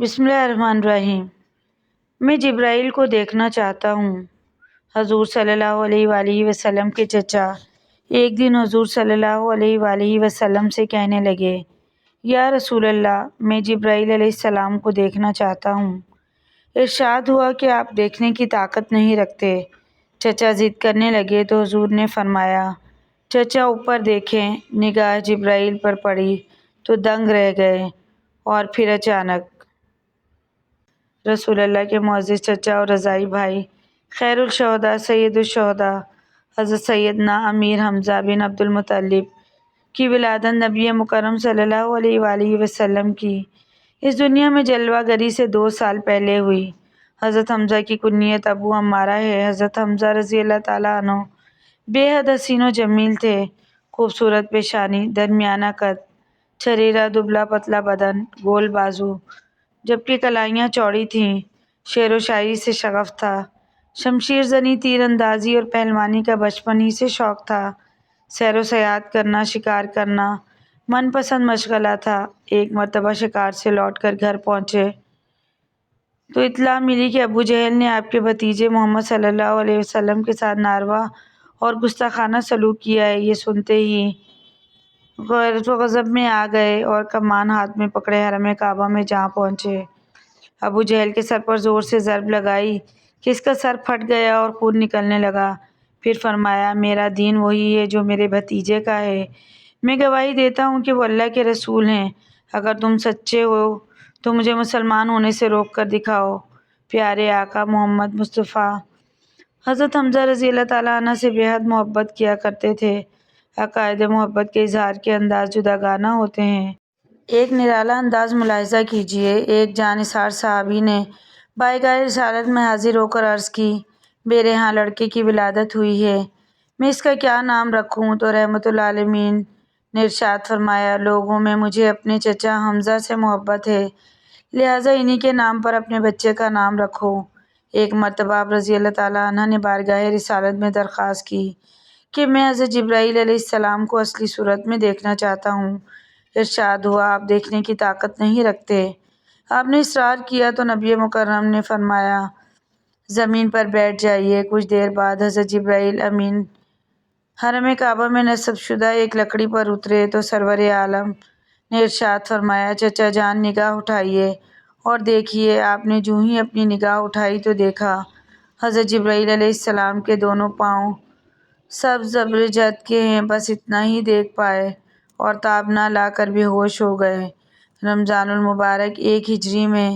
بسم اللہ الرحمن الرحیم۔ میں جبرائیل کو دیکھنا چاہتا ہوں۔ حضور صلی اللہ علیہ وآلہ وسلم کے چچا ایک دن حضور صلی اللہ علیہ وآلہ وسلم سے کہنے لگے، یا رسول اللہ، میں جبرائیل علیہ السلام کو دیکھنا چاہتا ہوں۔ ارشاد ہوا کہ آپ دیکھنے کی طاقت نہیں رکھتے۔ چچا ضد کرنے لگے تو حضور نے فرمایا، چچا اوپر دیکھیں۔ نگاہ جبرائیل پر پڑی تو دنگ رہ گئے، اور پھر اچانک رسول اللہ کے معزز چچا اور رضاعی بھائی، خیر الشہداء سید الشہداء حضرت سیدنا امیر حمزہ بن عبد المطلب کی ولادت نبی مکرم صلی اللہ علیہ وآلہ وسلم کی اس دنیا میں جلوہ گری سے 2 سال پہلے ہوئی۔ حضرت حمزہ کی کنیت ابو عمارہ ہے۔ حضرت حمزہ رضی اللہ تعالیٰ عنہ بے حد حسین و جمیل تھے۔ خوبصورت پیشانی، درمیانہ قد، چھریرا دبلا پتلا بدن، گول بازو، جبکہ کلائیاں چوڑی تھیں۔ شعر و شاعری سے شغف تھا۔ شمشیر زنی، تیر اندازی اور پہلوانی کا بچپن ہی سے شوق تھا۔ سیر و سیاحت کرنا، شکار کرنا من پسند مشغلہ تھا۔ ایک مرتبہ شکار سے لوٹ کر گھر پہنچے تو اطلاع ملی کہ ابو جہل نے آپ کے بھتیجے محمد صلی اللہ علیہ وسلم کے ساتھ ناروا اور گستاخانہ سلوک کیا ہے۔ یہ سنتے ہی غیرت و غضب میں آ گئے اور کمان ہاتھ میں پکڑے حرم کعبہ میں جا پہنچے۔ ابو جہل کے سر پر زور سے ضرب لگائی کہ اس کا سر پھٹ گیا اور خون نکلنے لگا۔ پھر فرمایا، میرا دین وہی ہے جو میرے بھتیجے کا ہے۔ میں گواہی دیتا ہوں کہ وہ اللہ کے رسول ہیں۔ اگر تم سچے ہو تو مجھے مسلمان ہونے سے روک کر دکھاؤ۔ پیارے آقا محمد مصطفیٰ حضرت حمزہ رضی اللہ تعالیٰ عنہ سے بے حد محبت کیا کرتے تھے۔ عقائد محبت کے اظہار کے انداز جداگانہ ہوتے ہیں۔ ایک نرالا انداز ملاحظہ کیجیے۔ ایک جانثار صحابی نے بارگاہ رسالت میں حاضر ہو کر عرض کی، میرے ہاں لڑکے کی ولادت ہوئی ہے، میں اس کا کیا نام رکھوں؟ تو رحمت للعالمین نے ارشاد فرمایا، لوگوں میں مجھے اپنے چچا حمزہ سے محبت ہے، لہٰذا انہی کے نام پر اپنے بچے کا نام رکھو۔ ایک مرتبہ آپ رضی اللہ تعالیٰ عنہ نے بارگاہ رسالت میں درخواست کی کہ میں حضرت جبرائیل علیہ السلام کو اصلی صورت میں دیکھنا چاہتا ہوں۔ ارشاد ہوا، آپ دیکھنے کی طاقت نہیں رکھتے۔ آپ نے اصرار کیا تو نبی مکرم نے فرمایا، زمین پر بیٹھ جائیے۔ کچھ دیر بعد حضرت جبرائیل امین حرم کعبہ میں نصب شدہ ایک لکڑی پر اترے تو سرور عالم نے ارشاد فرمایا، چچا جان نگاہ اٹھائیے اور دیکھیے۔ آپ نے جو ہی اپنی نگاہ اٹھائی تو دیکھا حضرت جبرائیل علیہ السلام کے دونوں پاؤں سبز ابرجد کے ہیں۔ بس اتنا ہی دیکھ پائے اور تاب نہ لا کر بے ہوش ہو گئے۔ رمضان المبارک 1 ہجری میں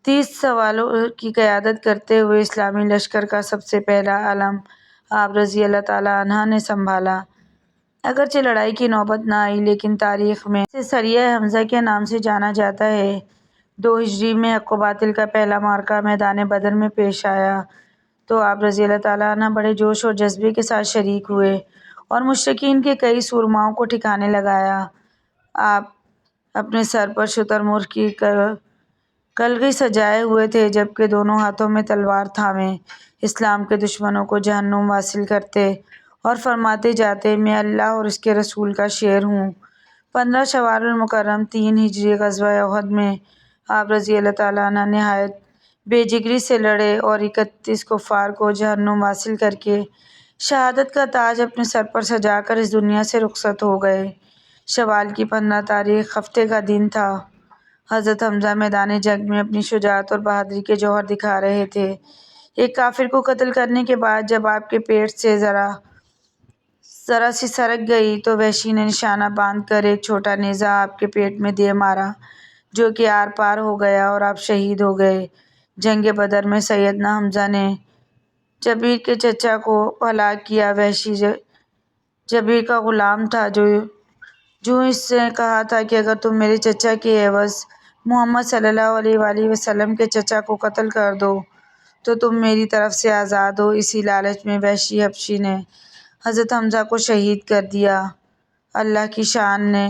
30 سوالوں کی قیادت کرتے ہوئے اسلامی لشکر کا سب سے پہلا علم آپ رضی اللہ تعالیٰ عنہ نے سنبھالا۔ اگرچہ لڑائی کی نوبت نہ آئی لیکن تاریخ میں اسے سریہ حمزہ کے نام سے جانا جاتا ہے۔ 2 ہجری میں حق و باطل کا پہلا معرکہ میدان بدر میں پیش آیا تو آپ رضی اللہ تعالیٰ عنہ بڑے جوش اور جذبے کے ساتھ شریک ہوئے اور مشرکین کے کئی سورماؤں کو ٹھکانے لگایا۔ آپ اپنے سر پر شتر مرغ کی کلگی سجائے ہوئے تھے، جبکہ دونوں ہاتھوں میں تلوار تھامے اسلام کے دشمنوں کو جہنم واصل کرتے اور فرماتے جاتے، میں اللہ اور اس کے رسول کا شیر ہوں۔ 15 شوال المکرم 3 ہجری غزوہ احد میں آپ رضی اللہ تعالیٰ عنہ نہایت بے جگری سے لڑے اور 31 کفار کو جہنم واصل کر کے شہادت کا تاج اپنے سر پر سجا کر اس دنیا سے رخصت ہو گئے۔ شوال کی 15 تاریخ ہفتے کا دن تھا۔ حضرت حمزہ میدان جنگ میں اپنی شجاعت اور بہادری کے جوہر دکھا رہے تھے۔ ایک کافر کو قتل کرنے کے بعد جب آپ کے پیٹ سے ذرا سی سرک گئی تو وحشی نے نشانہ باندھ کر ایک چھوٹا نیزہ آپ کے پیٹ میں دے مارا، جو کہ آر پار ہو گیا اور آپ شہید ہو گئے۔ جنگ بدر میں سیدنا حمزہ نے جبیر کے چچا کو ہلاک کیا۔ وحشی جبیر کا غلام تھا جو اس سے کہا تھا کہ اگر تم میرے چچا کے عوض محمد صلی اللہ علیہ وآلہ وسلم کے چچا کو قتل کر دو تو تم میری طرف سے آزاد ہو۔ اسی لالچ میں وحشی حبشی نے حضرت حمزہ کو شہید کر دیا۔ اللہ کی شان نے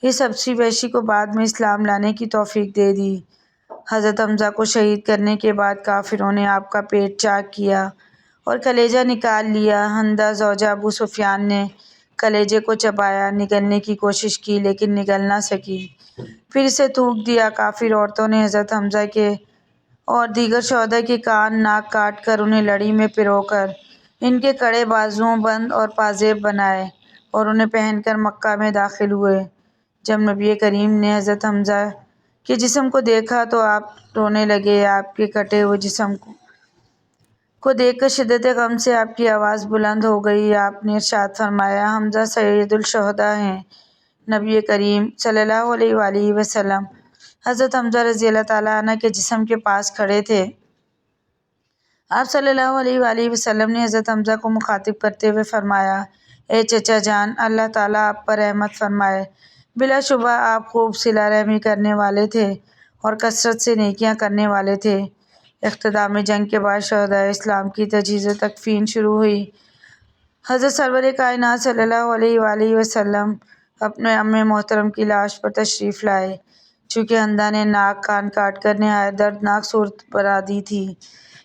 اس حبشی وحشی کو بعد میں اسلام لانے کی توفیق دے دی۔ حضرت حمزہ کو شہید کرنے کے بعد کافروں نے آپ کا پیٹ چاک کیا اور کلیجہ نکال لیا۔ حندہ زوجہ ابو سفیان نے کلیجے کو چبایا، نگلنے کی کوشش کی لیکن نگل نہ سکی، پھر اسے تھوک دیا۔ کافر عورتوں نے حضرت حمزہ کے اور دیگر شہداء کے کان ناک کاٹ کر انہیں لڑی میں پرو کر ان کے کڑے بازوؤں بند اور پازیب بنائے اور انہیں پہن کر مکہ میں داخل ہوئے۔ جب نبی کریم نے حضرت حمزہ کے جسم کو دیکھا تو آپ رونے لگے۔ آپ کے کٹے ہوئے جسم کو دیکھ کر شدت غم سے آپ کی آواز بلند ہو گئی۔ آپ نے ارشاد فرمایا، حمزہ سید الشہداء ہیں۔ نبی کریم صلی اللہ علیہ وآلہ وسلم حضرت حمزہ رضی اللہ تعالیٰ عنہ کے جسم کے پاس کھڑے تھے۔ آپ صلی اللہ علیہ وآلہ وسلم نے حضرت حمزہ کو مخاطب کرتے ہوئے فرمایا، اے چچا جان، اللہ تعالیٰ آپ پر رحمت فرمائے۔ بلا شبہ آپ خوب صلہ رحمی کرنے والے تھے اور کثرت سے نیکیاں کرنے والے تھے۔ اختتام جنگ کے بعد شہدائے اسلام کی تجہیز و تکفین شروع ہوئی۔ حضرت سرور کائنات صلی اللہ علیہ وآلہ وسلم اپنے ام محترم کی لاش پر تشریف لائے۔ چونکہ حمزہ نے ناک کان کاٹ کر نہایت دردناک صورت بنا دی تھی،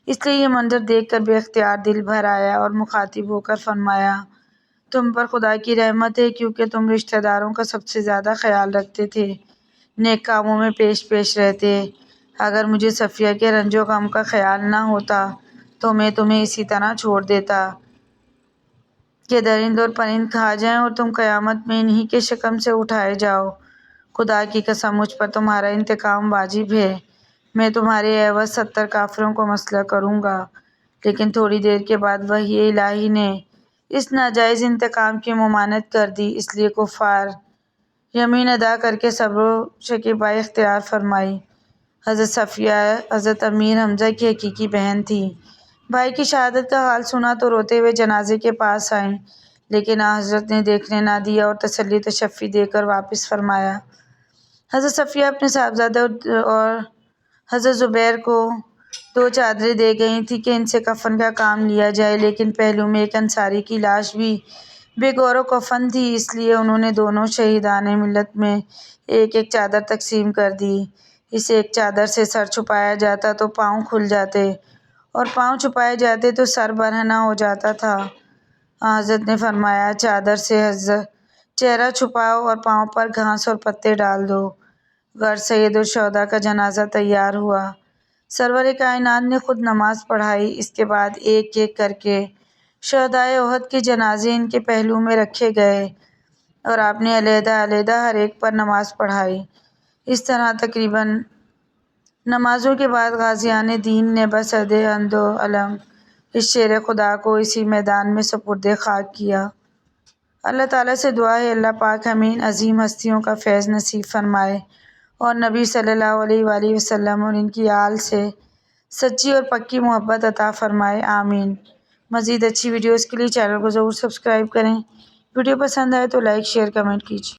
اس لیے یہ منظر دیکھ کر بے اختیار دل بھر آیا اور مخاطب ہو کر فرمایا، تم پر خدا کی رحمت ہے کیونکہ تم رشتہ داروں کا سب سے زیادہ خیال رکھتے تھے، نیک کاموں میں پیش رہتے۔ اگر مجھے صفیہ کے رنج و غم کا خیال نہ ہوتا تو میں تمہیں اسی طرح چھوڑ دیتا کہ درند اور پرند کھا جائیں اور تم قیامت میں انہی کے شکم سے اٹھائے جاؤ۔ خدا کی قسم مجھ پر تمہارا انتقام واجب ہے۔ میں تمہارے عوض 70 کافروں کو مسلح کروں گا۔ لیکن تھوڑی دیر کے بعد وحی الہی نے اس ناجائز انتقام کی ممانعت کر دی، اس لیے کفار یمین ادا کر کے صبر و شکیبائی اختیار فرمائی۔ حضرت صفیہ حضرت امیر حمزہ کی حقیقی بہن تھی۔ بھائی کی شہادت کا حال سنا تو روتے ہوئے جنازے کے پاس آئیں، لیکن حضرت نے دیکھنے نہ دیا اور تسلی تشفی دے کر واپس فرمایا۔ حضرت صفیہ اپنے صاحبزادے اور حضرت زبیر کو 2 چادریں دے گئی تھیں کہ ان سے کفن کا کام لیا جائے، لیکن پہلو میں ایک انصاری کی لاش بھی بے گور و کفن تھی، اس لیے انہوں نے دونوں شہیدان ملت میں ایک ایک چادر تقسیم کر دی۔ اس ایک چادر سے سر چھپایا جاتا تو پاؤں کھل جاتے اور پاؤں چھپائے جاتے تو سر برہنہ ہو جاتا تھا۔ حضرت نے فرمایا، چادر سے چہرہ چھپاؤ اور پاؤں پر گھاس اور پتے ڈال دو۔ غرض سید الشہداء کا جنازہ تیار ہوا۔ سرور کائنات نے خود نماز پڑھائی۔ اس کے بعد ایک ایک کر کے شہدائے احد کے جنازے ان کے پہلو میں رکھے گئے اور آپ نے علیحدہ علیحدہ ہر ایک پر نماز پڑھائی۔ اس طرح تقریباً نمازوں کے بعد غازیان دین نے بصد اند و علم اس شیر خدا کو اسی میدان میں سپرد خاک کیا۔ اللہ تعالیٰ سے دعا ہے اللہ پاک ہمیں ان عظیم ہستیوں کا فیض نصیب فرمائے اور نبی صلی اللہ علیہ وآلہ وسلم اور ان کی آل سے سچی اور پکی محبت عطا فرمائے، آمین۔ مزید اچھی ویڈیوز کے لیے چینل کو ضرور سبسکرائب کریں۔ ویڈیو پسند آئے تو لائک شیئر کمنٹ کیجیے۔